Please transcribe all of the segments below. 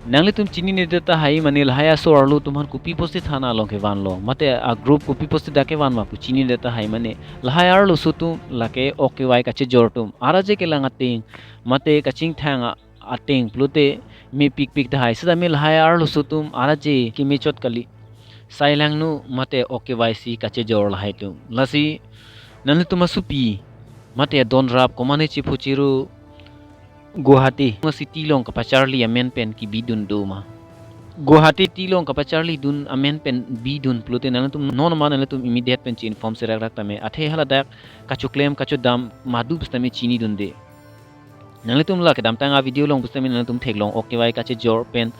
Nangli tum chini ne deta hai manil haya so arlu tumhan kupi posti thana long ke van lo mate a group kupi posti dake van ma pu chini deta hai mane lahaya arlu sutum lake oke wai kache jortum araje ke lang ating mate kaching thanga ating plute me pik pik da hai sada me lahaya arlu sutum araje ki me chot kali sailang nu mate oke wai si kache jor lahai tum lasi nangli tum supi mate don rap komane chi phuchiru Guwahati city long kapacharli amen pen ki bidun duma Guwahati tilong kapacharli dun amen pen bidun plute nanatum non man nanatum immediate pen chin form serak rak tame athe hala dak kachuklem kachudam madu bustami chini dunde nanatum la kedam tanga video long bustami nanatum theklong okay wai kache jor pen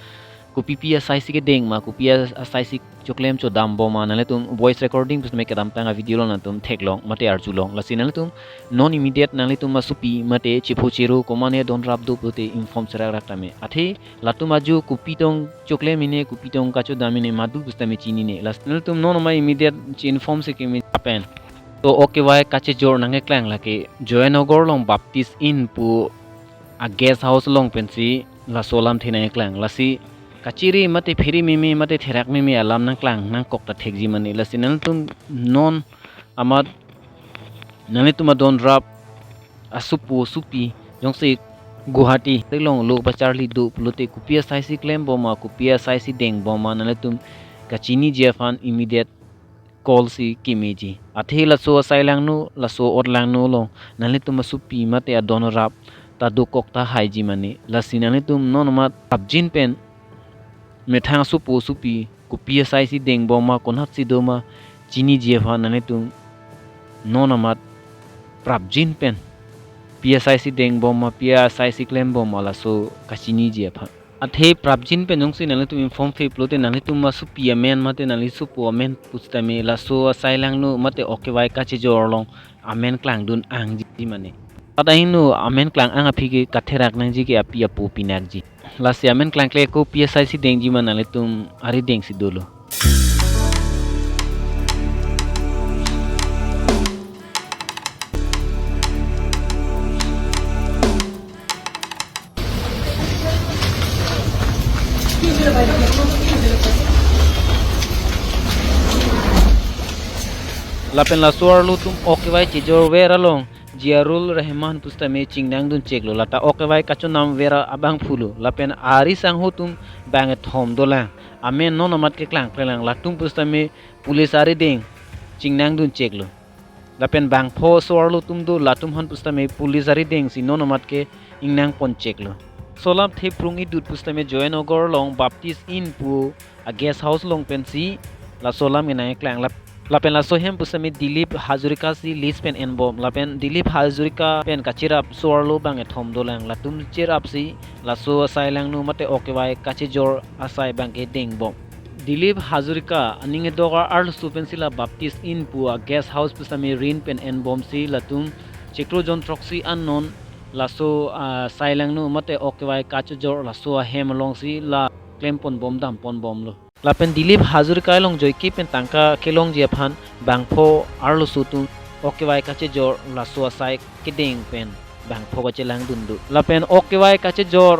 kupipia size ke deng ma kupia size choklem cho dam bo ma nanatum voice recording bustami kedam tanga video long nanatum theklong mate arjulong lasi nanatum non immediate nanatum masupi mate chipuchiru komane don rabdu plute inform serak rak tame athe latumaju kupitong choklem ine kupitong kacho damine madu bustami chini ne las nanatum non ma immediate chi inform se ke mi apen to okay wai kache jor nange klang lake joyanogor long baptist in pu a guest house long pensi la solam thina klang lasi kachiri mate phiri mimi mate therak mimi alam nang klang nang kokta thekji mani lasi nanatum non amat nanatum don rap asupu supi jongse Guwahati telong lo pacharli do plote kupia saisi claim boma kupia saisi deng boma nanatum kachini jefan immediate call si kimeji athe la so sailang nu la so otlang nu lo nanatum supi mate adon rap ta do kokta haiji mani lasi nanatum non ma tabjin pen methang supu supi kupia saisi deng boma konhat si doma chini jefan nanatum non amat prabjin pen PSIC deng bom PSIC claim bom ala so kachini je pha athe prabjin pe nongsi nale tu inform fe plote nale tu masu piamen mate nale su pomen pusta me la so sailang nu mate okay wai kache jorlong amen klang dun ang ji mane tadain nu amen klang ang aphi ke katherak nang ji ke apia pu pinak ji la se amen klang kle ko PSIC deng ji manale tum ari deng si dolo lapen la suar lu tum okay wai chijor vera long jiarul rahman pustame chingnang dun cheklo lata okay wai kachonam vera abang phulu lapen ari sang hu tum bang thom dola amen non amat ke klang klang latum pustame police ari deng chingnang dun cheklo lapen bang pho suar lu tum do latum han pustame police ari deng si non amat ke ingnang pon cheklo solam the prungi dut pustame joyanogor long baptist in pu a guest house long pensi la solam ina klang lapen la sohem pusami dilip hazurika si list pen enbom lapen dilip hazurika pen kachirap sorlo bang thom dolang latum chirap si la so sailang nu mate okay wai kache jor asai bang ke deng bom dilip hazurika aninge dogar arl supen sila baptist in pu a guest house pusami rin pen enbom si latum chekro jon troxy unknown la so sailang nu mate okay wai kache jor la so hem long si la claim pon bom dam pon bom lo lapen dilip hazurika long joiki pen tangka kelong je aphan bangpho arlo sutu okay wai kache jor la so sai kideng pen bangpho kache lang dundu lapen okay wai kache jor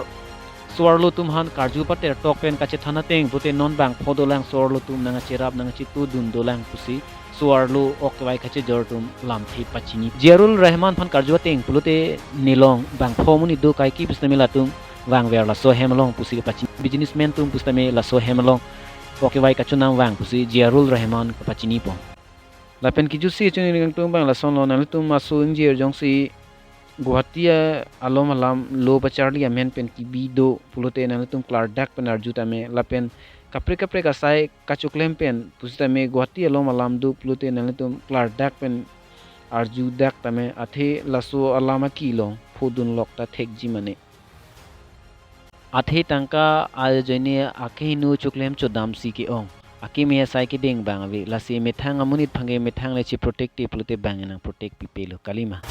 suarlo tum han karju pater tok pen kache thana teng pute non bangpho do lang suarlo tum nanga cherap nanga chitu dundu lang pusi suarlo okay wai kache jor tum lamthi pachini jerul rahman phan karju teng pulute nilong bangpho muni do kai ki pisnamila tum wang ver la so hemalong pusi pachini businessman tum pustame la so hemalong okay wai kachonam wang pusi jiarul rahman kapachini po lapen ki jusi chuni ngang tum bang la son lo nal tum masu injir jongsi Guwahati alom alam lo bacharli amen pen ki bido pulote nal tum klar dak pen arjuta me lapen kapre kapre ka sai kachuklem pen pusita me Guwahati alom alam do pulote nal tum klar dak pen arju dak tame athe laso alama kilong phudun lokta thekji mane athe tangka ajene akenu chuklem chodam si ke ong aki me sai ke deng bang ave lasi methang amunit phange methang le chi protective lute bang na protect people kalima